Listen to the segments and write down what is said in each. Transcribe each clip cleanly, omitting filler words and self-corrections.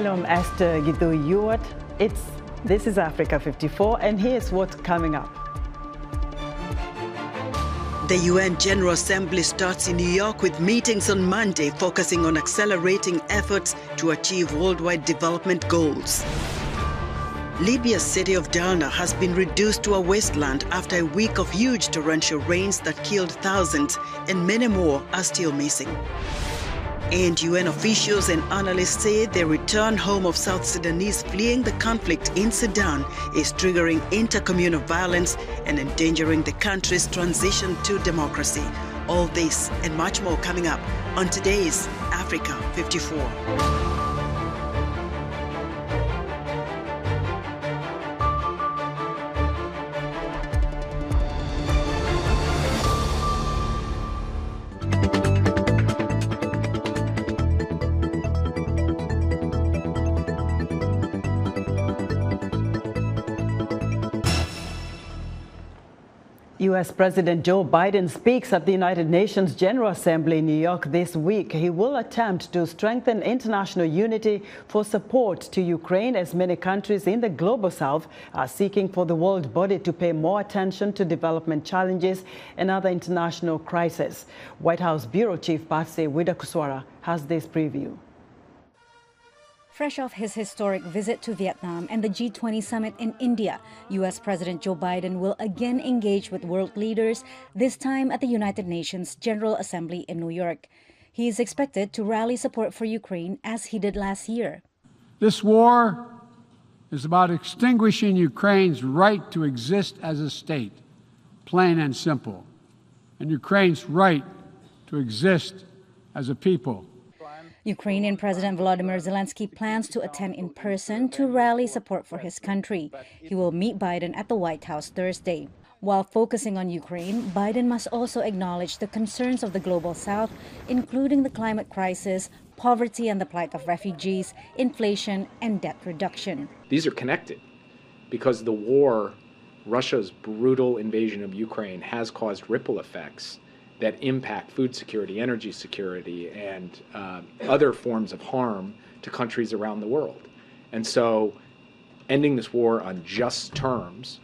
Hello, I'm Esther Gitu-Ewart. This is Africa 54, and here's what's coming up. The UN General Assembly starts in New York with meetings on Monday focusing on accelerating efforts to achieve worldwide development goals. Libya's city of Derna has been reduced to a wasteland after a week of huge torrential rains that killed thousands, and many more are still missing. And UN officials and analysts say the return home of South Sudanese fleeing the conflict in Sudan is triggering intercommunal violence and endangering the country's transition to democracy. All this and much more coming up on today's Africa 54. U.S. President Joe Biden speaks at the United Nations General Assembly in New York this week. He will attempt to strengthen international unity for support to Ukraine, as many countries in the global south are seeking for the world body to pay more attention to development challenges and other international crises. White House Bureau Chief Patsy Widakuswara has this preview. Fresh off his historic visit to Vietnam and the G20 summit in India, U.S. President Joe Biden will again engage with world leaders, this time at the United Nations General Assembly in New York. He is expected to rally support for Ukraine as he did last year. This war is about extinguishing Ukraine's right to exist as a state, plain and simple, and Ukraine's right to exist as a people. Ukrainian President Volodymyr Zelensky plans to attend in person to rally support for his country. He will meet Biden at the White House Thursday. While focusing on Ukraine, Biden must also acknowledge the concerns of the global south, including the climate crisis, poverty and the plight of refugees, inflation, and debt reduction. These are connected because the war, Russia's brutal invasion of Ukraine, has caused ripple effects that impact food security, energy security, and other forms of harm to countries around the world. And so ending this war on just terms,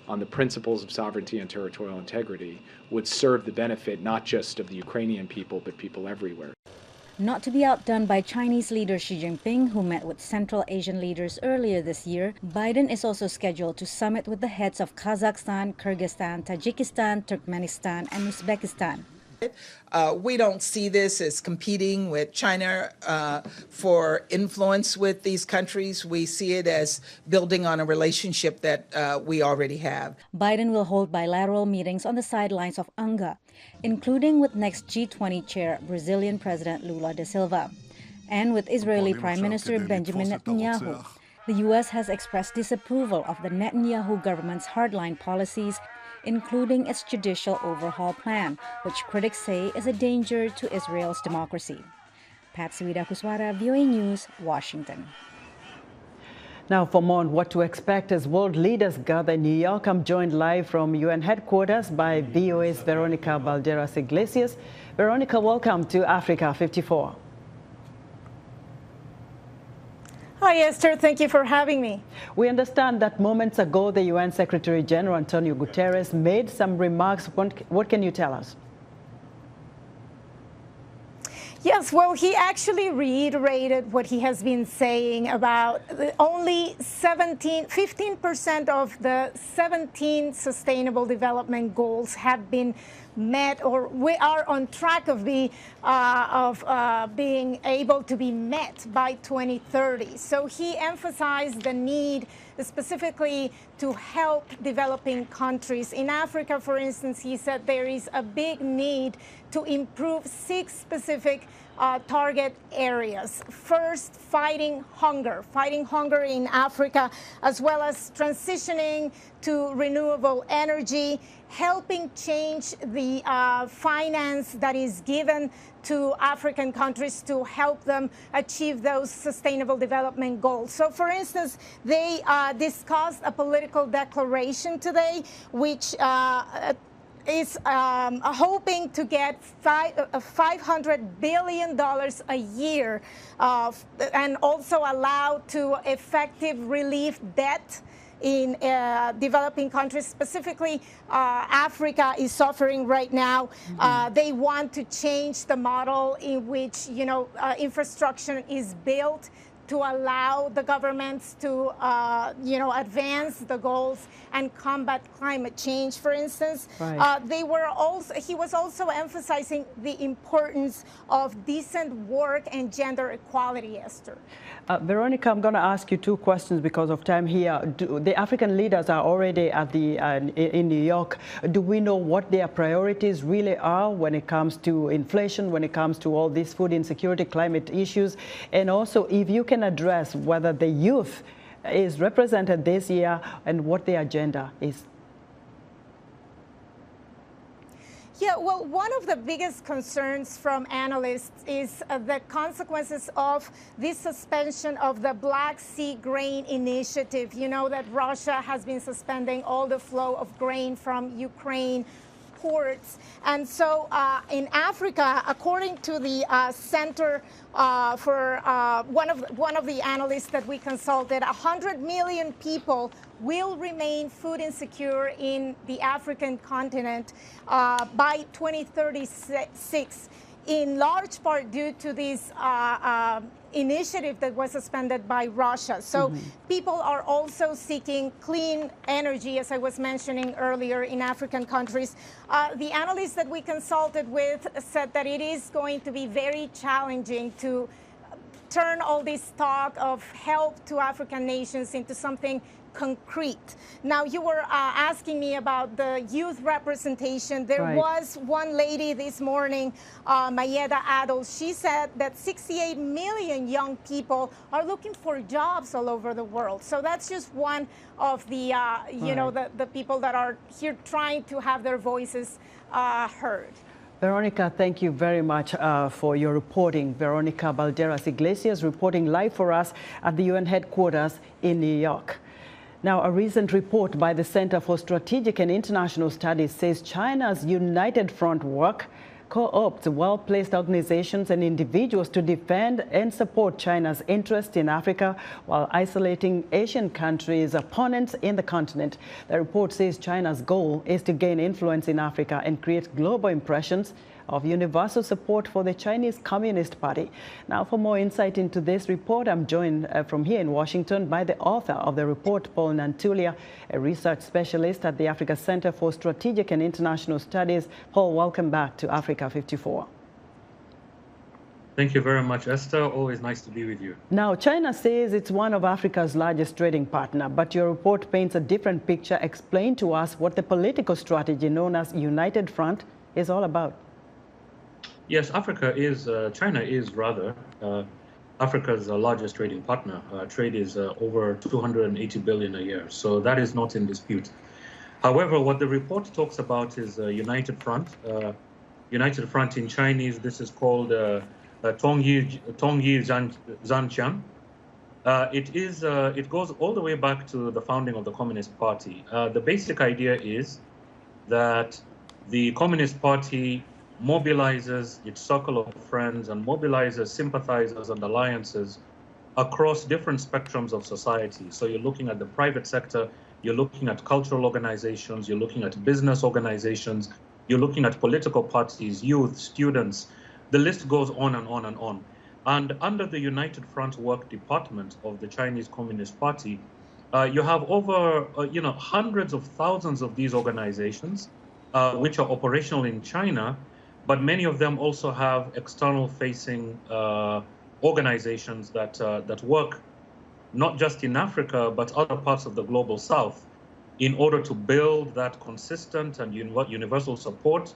on the principles of sovereignty and territorial integrity, would serve the benefit not just of the Ukrainian people, but people everywhere. Not to be outdone by Chinese leader Xi Jinping, who met with Central Asian leaders earlier this year, Biden is also scheduled to summit with the heads of Kazakhstan, Kyrgyzstan, Tajikistan, Turkmenistan, and Uzbekistan. We don't see this as competing with China for influence with these countries. We see it as building on a relationship that we already have. Biden will hold bilateral meetings on the sidelines of UNGA, including with next G20 chair Brazilian President Lula da Silva, and with Israeli Prime Minister Benjamin Netanyahu. The U.S. has expressed disapproval of the Netanyahu government's hardline policies, including its judicial overhaul plan, which critics say is a danger to Israel's democracy. Patsy Widakuswara, VOA News, Washington. Now, for more on what to expect as world leaders gather in New York, I'm joined live from UN headquarters by VOA's Veronica Balderas Iglesias. Veronica, welcome to Africa 54. Hi, Esther. Thank you for having me. We understand that moments ago, the UN Secretary General Antonio Guterres made some remarks. What can you tell us? Yes, well, he actually reiterated what he has been saying about only 15% of the 17 Sustainable Development Goals have been met, or we are on track of being able to be met by 2030. So he emphasized the need specifically to help developing countries. In Africa, for instance, he said there is a big need to improve 6 specific target areas. First, fighting hunger in Africa, as well as transitioning to renewable energy, helping change the finance that is given to African countries to help them achieve those sustainable development goals. So, for instance, they discussed a political declaration today, which is hoping to get $500 billion a year and also allow to effective relief debt in developing countries. Specifically, Africa is suffering right now. They want to change the model in which, infrastructure is built to allow the governments to, advance the goals and combat climate change, for instance. Right. He was also emphasizing the importance of decent work and gender equality, Esther. Veronica, I'm going to ask you two questions because of time here. The African leaders are already at in New York. Do we know what their priorities really are when it comes to inflation, when it comes to all these food insecurity, climate issues? And also, if you can address whether the youth is represented this year and what the agenda is. Yeah, well, one of the biggest concerns from analysts is the consequences of this suspension of the Black Sea Grain Initiative. You know that Russia has been suspending all the flow of grain from Ukraine ports. And so in Africa, according to the Center for one of the analysts that we consulted, 100 million people will remain food insecure in the African continent by 2036, in large part due to this initiative that was suspended by Russia. So people are also seeking clean energy, as I was mentioning earlier, in African countries. The analysts that we consulted with said that it is going to be very challenging to turn all this talk of help to African nations into something concrete. Now, you were asking me about the youth representation. There was one lady this morning, Mayeda Adol. She said that 68 million young people are looking for jobs all over the world. So that's just one of the, the people that are here trying to have their voices heard. Veronica, thank you very much for your reporting. Veronica Balderas Iglesias reporting live for us at the UN headquarters in New York. Now, a recent report by the Center for Strategic and International Studies says China's United Front work co-opts well-placed organizations and individuals to defend and support China's interest in Africa while isolating Asian countries' opponents in the continent. The report says China's goal is to gain influence in Africa and create global impressions of universal support for the Chinese Communist Party. Now, for more insight into this report, I'm joined from here in Washington by the author of the report, Paul Nantulia, a research specialist at the Africa Center for Strategic and International Studies. Paul, welcome back to Africa 54. Thank you very much, Esther. Always nice to be with you. Now, China says it's one of Africa's largest trading partner, but your report paints a different picture. Explain to us what the political strategy known as United Front is all about. Yes, China is rather Africa's largest trading partner. Trade is over 280 billion a year, so that is not in dispute. However, what the report talks about is United Front. United Front in Chinese, this is called Tongyi Zhanqiang. It goes all the way back to the founding of the Communist Party. The basic idea is that the Communist Party mobilizes its circle of friends and mobilizes sympathizers and alliances across different spectrums of society. So you're looking at the private sector, you're looking at cultural organizations, you're looking at business organizations, you're looking at political parties, youth, students. The list goes on and on and on. And under the United Front Work Department of the Chinese Communist Party, you have over hundreds of thousands of these organizations, which are operational in China, but many of them also have external-facing organizations that work not just in Africa, but other parts of the global South, in order to build that consistent and universal support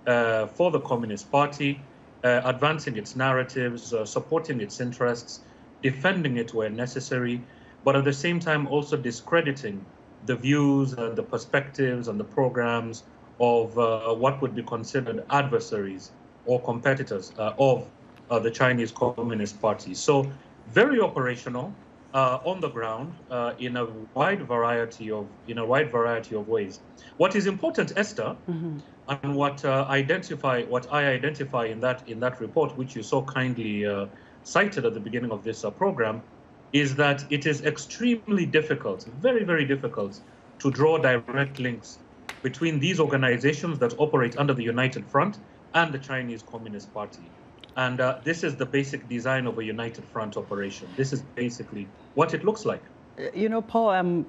for the Communist Party, advancing its narratives, supporting its interests, defending it where necessary, but at the same time also discrediting the views and the perspectives and the programs of what would be considered adversaries or competitors of the Chinese Communist Party. So very operational, on the ground in a wide variety of ways. What is important, Esther, and what I identify in that report, which you so kindly cited at the beginning of this program, is that it is extremely difficult, very, very difficult, to draw direct links between these organizations that operate under the United Front and the Chinese Communist Party. And this is the basic design of a United Front operation. This is basically what it looks like. You know, Paul, I'm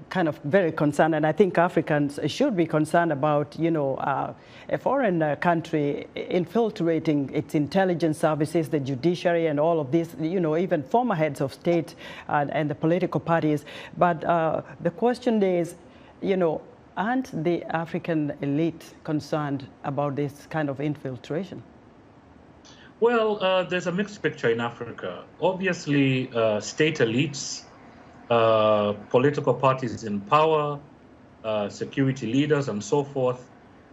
kind of very concerned, and I think Africans should be concerned about, a foreign country infiltrating its intelligence services, the judiciary, and all of this, even former heads of state and the political parties. But the question is, aren't the African elite concerned about this kind of infiltration? Well, there's a mixed picture in Africa. Obviously, state elites, political parties in power, security leaders, and so forth,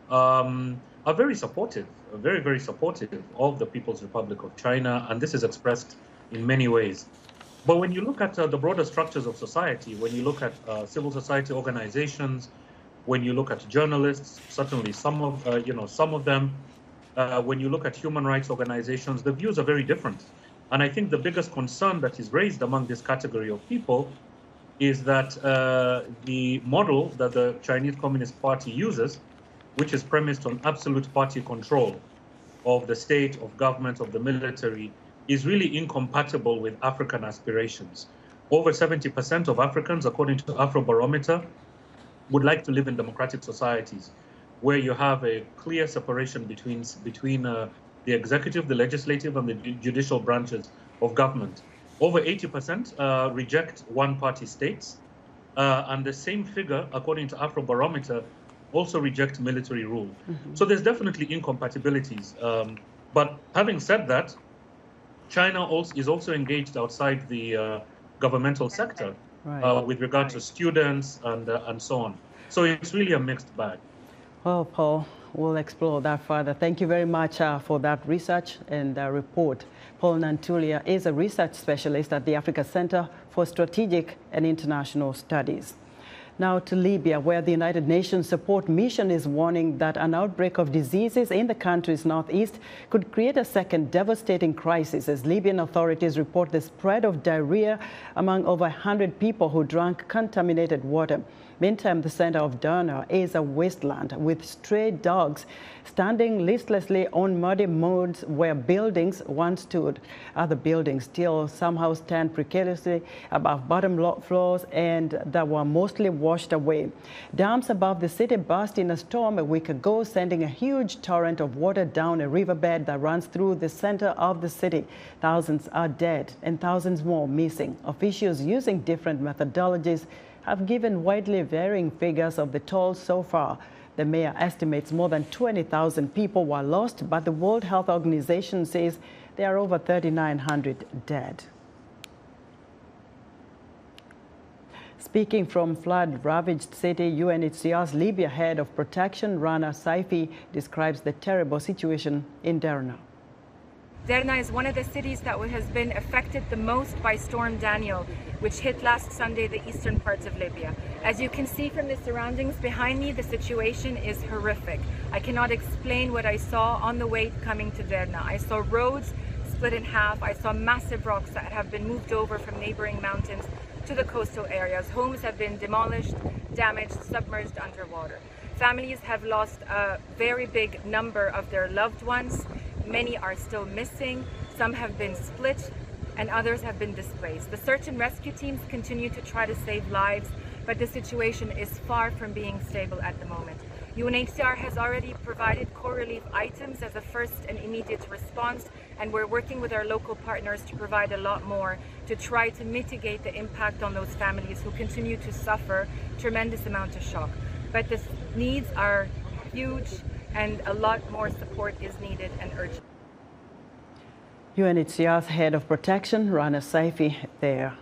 are very supportive, very, very supportive of the People's Republic of China, and this is expressed in many ways. But when you look at the broader structures of society, when you look at civil society organizations, when you look at journalists, certainly some of them, when you look at human rights organizations, the views are very different. And I think the biggest concern that is raised among this category of people is that the model that the Chinese Communist Party uses, which is premised on absolute party control of the state, of government, of the military, is really incompatible with African aspirations. Over 70% of Africans, according to Afrobarometer, would like to live in democratic societies where you have a clear separation between the executive, the legislative, and the judicial branches of government. Over 80% reject one-party states, and the same figure, according to Afrobarometer, also reject military rule. So there's definitely incompatibilities. But having said that, China is also engaged outside the governmental sector with regard to students and so on. So it's really a mixed bag. Well, Paul, we'll explore that further. Thank you very much for that research and report. Paul Nantulia is a research specialist at the Africa Center for Strategic and International Studies. Now to Libya, where the United Nations Support Mission is warning that an outbreak of diseases in the country's northeast could create a second devastating crisis as Libyan authorities report the spread of diarrhea among over 100 people who drank contaminated water. Meantime, the center of Derna is a wasteland with stray dogs standing listlessly on muddy mounds where buildings once stood. Other buildings still somehow stand precariously above bottom floors and that were mostly washed away. Dams above the city burst in a storm a week ago, sending a huge torrent of water down a riverbed that runs through the center of the city. Thousands are dead and thousands more missing. Officials using different methodologies have given widely varying figures of the toll so far. The mayor estimates more than 20,000 people were lost, but the World Health Organization says there are over 3,900 dead. Speaking from flood-ravaged city, UNHCR's Libya head of protection, Rana Saifi, describes the terrible situation in Derna. Derna is one of the cities that has been affected the most by Storm Daniel, which hit last Sunday the eastern parts of Libya. As you can see from the surroundings behind me, the situation is horrific. I cannot explain what I saw on the way coming to Derna. I saw roads split in half. I saw massive rocks that have been moved over from neighboring mountains to the coastal areas. Homes have been demolished, damaged, submerged underwater. Families have lost a very big number of their loved ones. Many are still missing, some have been split, and others have been displaced. The search and rescue teams continue to try to save lives, but the situation is far from being stable at the moment. UNHCR has already provided core relief items as a first and immediate response, and we're working with our local partners to provide a lot more to try to mitigate the impact on those families who continue to suffer tremendous amount of shock. But the needs are huge, and a lot more support is needed and urgent. UNHCR's head of protection, Rana Saifi, there.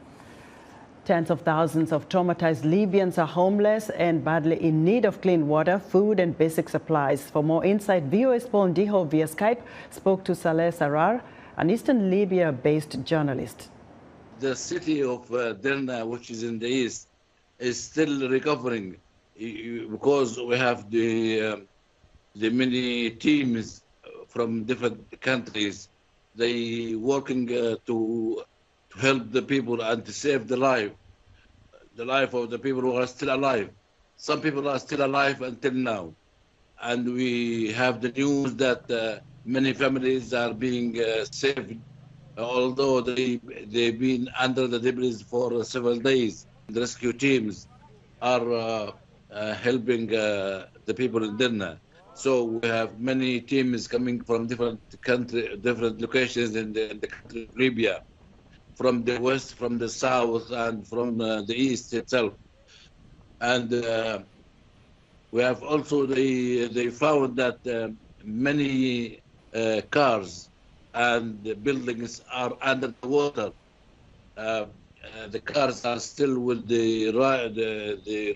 Tens of thousands of traumatized Libyans are homeless and badly in need of clean water, food, and basic supplies. For more insight, VOA's Paul Ndiho via Skype spoke to Saleh Sarar, an Eastern Libya-based journalist. the city of Derna, which is in the east, is still recovering because we have the many teams from different countries. They working to help the people and to save the life of the people who are still alive. Some people are still alive until now. And we have the news that many families are being saved, although they've been under the debris for several days. The rescue teams are helping the people in Derna. So we have many teams coming from different locations in the country of Libya, from the west, from the south, and from the east itself. And we have also, they found that many cars and buildings are under the water. The cars are still with the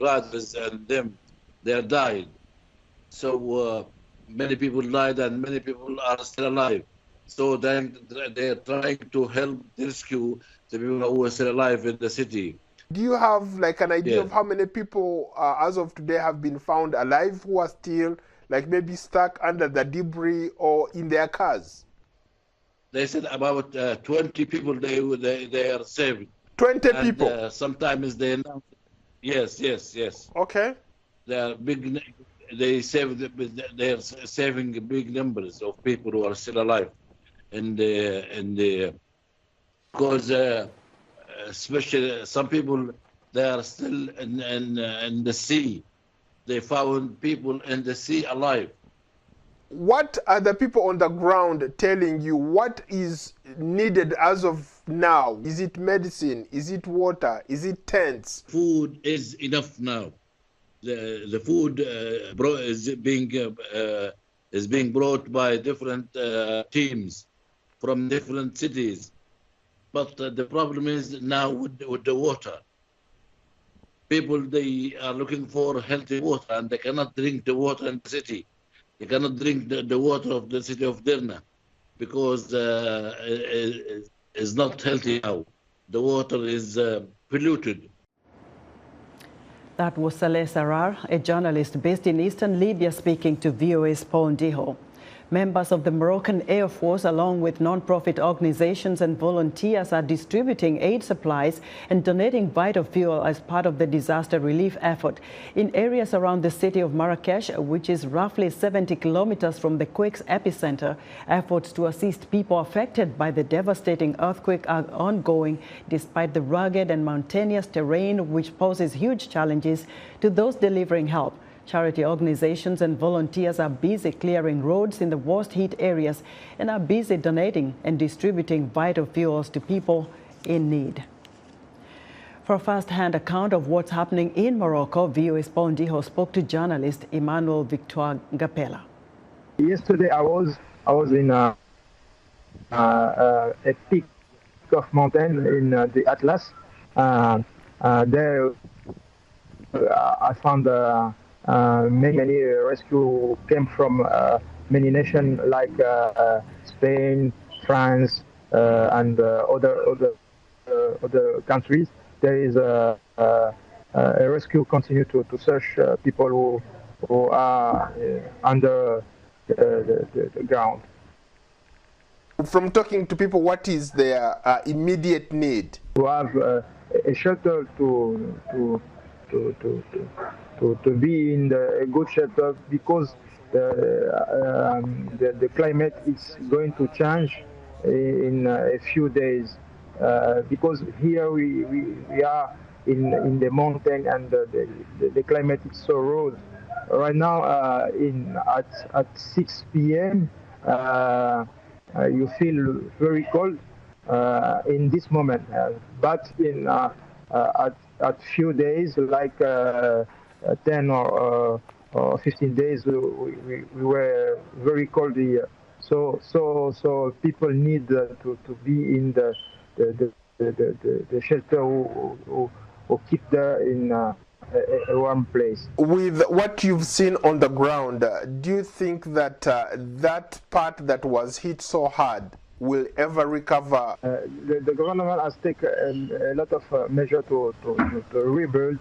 riders and them. They are died. So many people died and many people are still alive. So then they're trying to help rescue the people who are still alive in the city. Do you have like an idea of how many people as of today have been found alive who are still like maybe stuck under the debris or in their cars? They said about 20 people they are saved. 20 people? Sometimes they announce. Yes. Okay. They are big. They are saving big numbers of people who are still alive, because especially some people, they are still in the sea. They found people in the sea alive. What are the people on the ground telling you? What is needed as of now? Is it medicine? Is it water? Is it tents? Food is enough now. The food is being brought by different teams from different cities. But the problem is now with the water. People, they are looking for healthy water and they cannot drink the water in the city. They cannot drink the water of the city of Derna because it's not healthy now. The water is polluted. That was Saleh Sarar, a journalist based in eastern Libya, speaking to VOA's Paul Ndiho. Members of the Moroccan Air Force, along with non-profit organizations and volunteers, are distributing aid supplies and donating vital fuel as part of the disaster relief effort. In areas around the city of Marrakesh, which is roughly 70 kilometers from the quake's epicenter, efforts to assist people affected by the devastating earthquake are ongoing, despite the rugged and mountainous terrain, which poses huge challenges to those delivering help. Charity organizations and volunteers are busy clearing roads in the worst hit areas and are busy donating and distributing vital fuels to people in need. For a first-hand account of what's happening in Morocco, VOA's Paul Ndiho spoke to journalist Emmanuel Victoire Gapela. Yesterday I was in a peak of mountain in the Atlas. There I found many rescue came from many nations like Spain, France, and other countries. There is a rescue continue to search people who are under the ground. From talking to people, what is their immediate need? To have a shelter to be in a good shelter because the climate is going to change in a few days because here we are in the mountain and the climate is so rude. Right now at 6 p.m. You feel very cold in this moment, but in at few days, like 10 or 15 days, we were very cold here. So people need to be in the shelter who keep there in a warm place. With what you've seen on the ground, do you think that that part that was hit so hard will ever recover? The government has taken a lot of measures to rebuild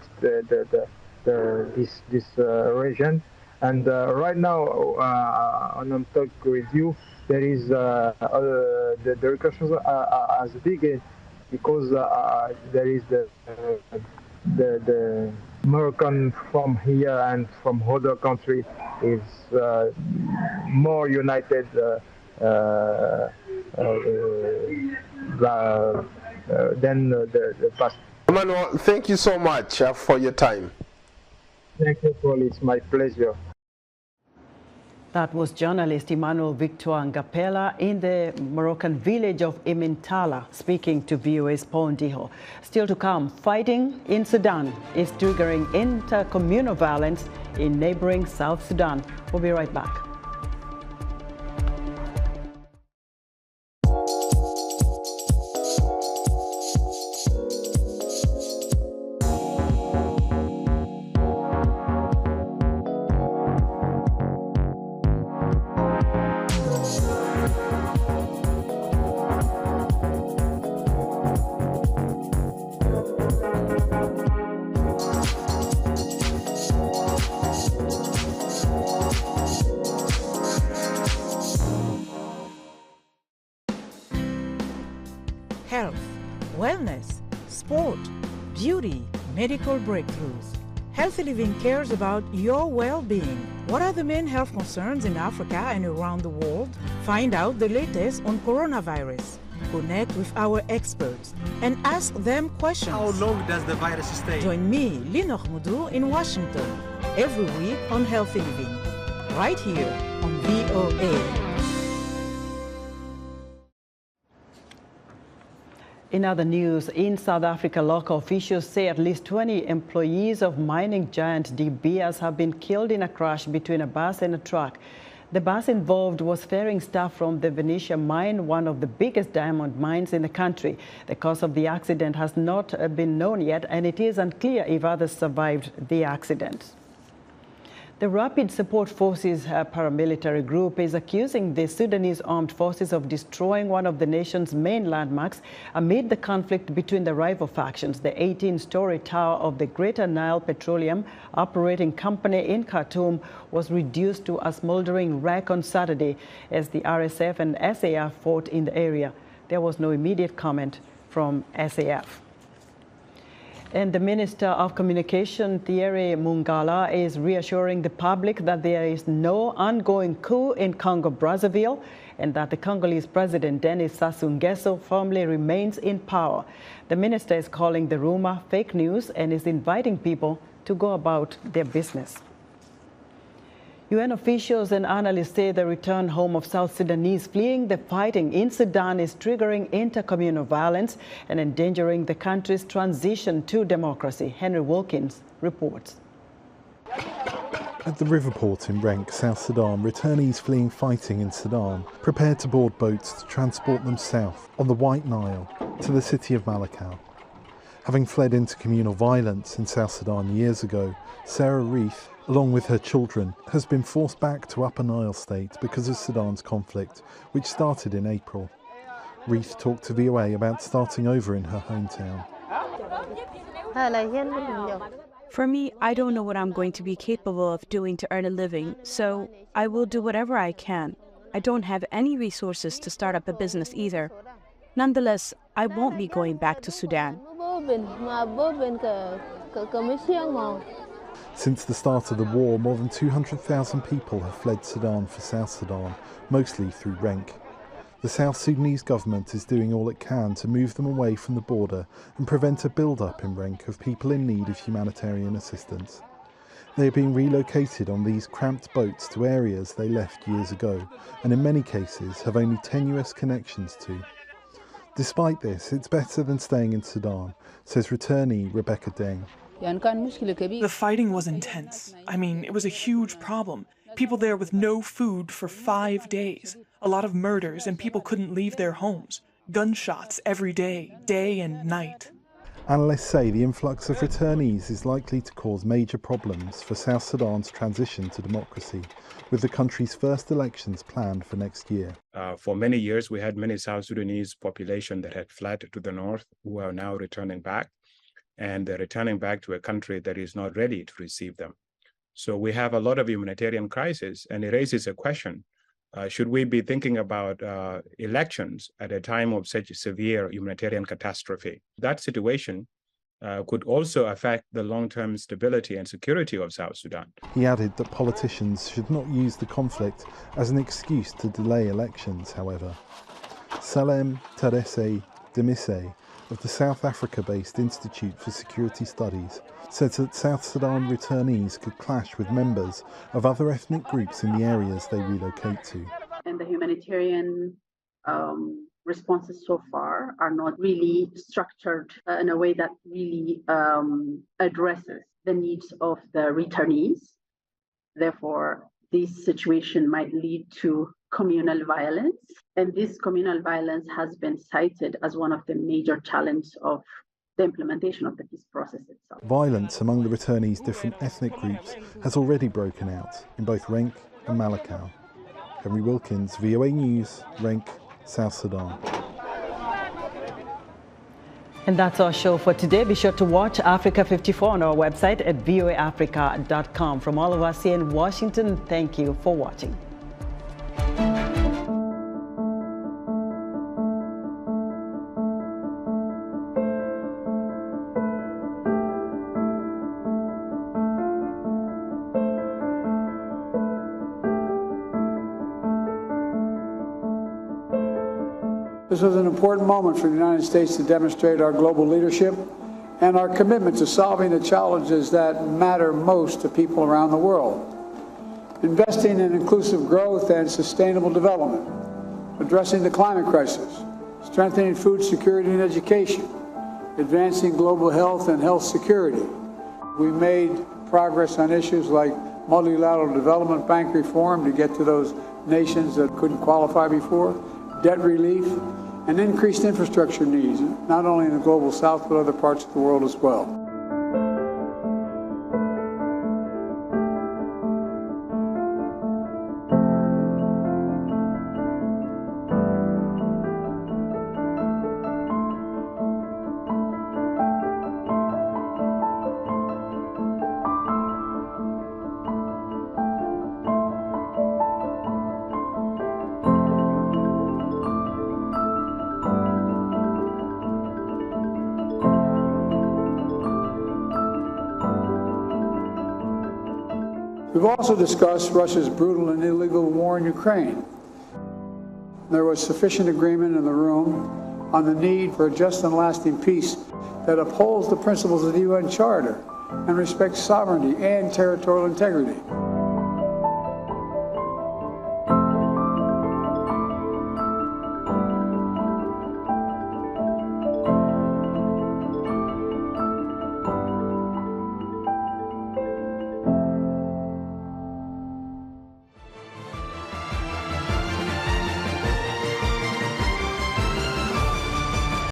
this region. And right now, when I'm talking with you, there is the repercussions are as big because there is the Moroccan from here and from other countries is more united than the past. Emmanuel, thank you so much for your time. Thank you, Paul. It's my pleasure. That was journalist Emmanuel Victor Ngapela in the Moroccan village of Imintala, speaking to VOA's Paul Ndiho. Still to come, fighting in Sudan is triggering intercommunal violence in neighboring South Sudan. We'll be right back. Health, wellness, sport, beauty, medical breakthroughs. Healthy Living cares about your well-being. What are the main health concerns in Africa and around the world? Find out the latest on coronavirus. Connect with our experts and ask them questions. How long does the virus stay? Join me, Linor Moudou, in Washington, every week on Healthy Living, right here on VOA. In other news, in South Africa, local officials say at least 20 employees of mining giant De Beers have been killed in a crash between a bus and a truck. The bus involved was ferrying staff from the Venetia mine, one of the biggest diamond mines in the country. The cause of the accident has not been known yet, and it is unclear if others survived the accident. The Rapid Support Forces paramilitary group is accusing the Sudanese armed forces of destroying one of the nation's main landmarks amid the conflict between the rival factions. The 18-story tower of the Greater Nile Petroleum Operating Company in Khartoum was reduced to a smoldering wreck on Saturday as the RSF and SAF fought in the area. There was no immediate comment from SAF. And the Minister of Communication, Thierry Mungala, is reassuring the public that there is no ongoing coup in Congo-Brazzaville and that the Congolese President Denis Sassou Nguesso firmly remains in power. The minister is calling the rumor fake news and is inviting people to go about their business. UN officials and analysts say the return home of South Sudanese fleeing the fighting in Sudan is triggering intercommunal violence and endangering the country's transition to democracy. Henry Wilkins reports. At the river port in Renk, South Sudan, returnees fleeing fighting in Sudan prepared to board boats to transport them south on the White Nile to the city of Malakal. Having fled intercommunal violence in South Sudan years ago, Sarah Reith, along with her children, has been forced back to Upper Nile State because of Sudan's conflict, which started in April. Reith talked to VOA about starting over in her hometown. For me, I don't know what I'm going to be capable of doing to earn a living, so I will do whatever I can. I don't have any resources to start up a business either. Nonetheless, I won't be going back to Sudan. Since the start of the war, more than 200,000 people have fled Sudan for South Sudan, mostly through Renk. The South Sudanese government is doing all it can to move them away from the border and prevent a build-up in Renk of people in need of humanitarian assistance. They are being relocated on these cramped boats to areas they left years ago, and in many cases have only tenuous connections to. Despite this, it's better than staying in Sudan, says returnee Rebecca Deng. The fighting was intense. I mean, it was a huge problem. People there with no food for 5 days. A lot of murders and people couldn't leave their homes. Gunshots every day, day and night. Analysts say the influx of returnees is likely to cause major problems for South Sudan's transition to democracy, with the country's first elections planned for next year. For many years, we had many South Sudanese population that had fled to the north who are now returning back, and they're returning back to a country that is not ready to receive them. So we have a lot of humanitarian crisis, and it raises a question. Should we be thinking about elections at a time of such a severe humanitarian catastrophe? That situation could also affect the long-term stability and security of South Sudan. He added that politicians should not use the conflict as an excuse to delay elections, however. Salem Terese Demise of the South Africa-based Institute for Security Studies said that South Sudan returnees could clash with members of other ethnic groups in the areas they relocate to. And the humanitarian responses so far are not really structured in a way that really addresses the needs of the returnees. Therefore, this situation might lead to communal violence. And this communal violence has been cited as one of the major challenges of the implementation of the peace process itself. Violence among the returnees' different ethnic groups has already broken out in both Renk and Malakal. Henry Wilkins, VOA News, Renk, South Sudan. And that's our show for today. Be sure to watch Africa 54 on our website at voaafrica.com. From all of us here in Washington, thank you for watching. This was an important moment for the United States to demonstrate our global leadership and our commitment to solving the challenges that matter most to people around the world. Investing in inclusive growth and sustainable development, addressing the climate crisis, strengthening food security and education, advancing global health and health security. We made progress on issues like multilateral development bank reform to get to those nations that couldn't qualify before, debt relief, and increased infrastructure needs, not only in the global south, but other parts of the world as well. We've also discussed Russia's brutal and illegal war in Ukraine. There was sufficient agreement in the room on the need for a just and lasting peace that upholds the principles of the UN Charter and respects sovereignty and territorial integrity.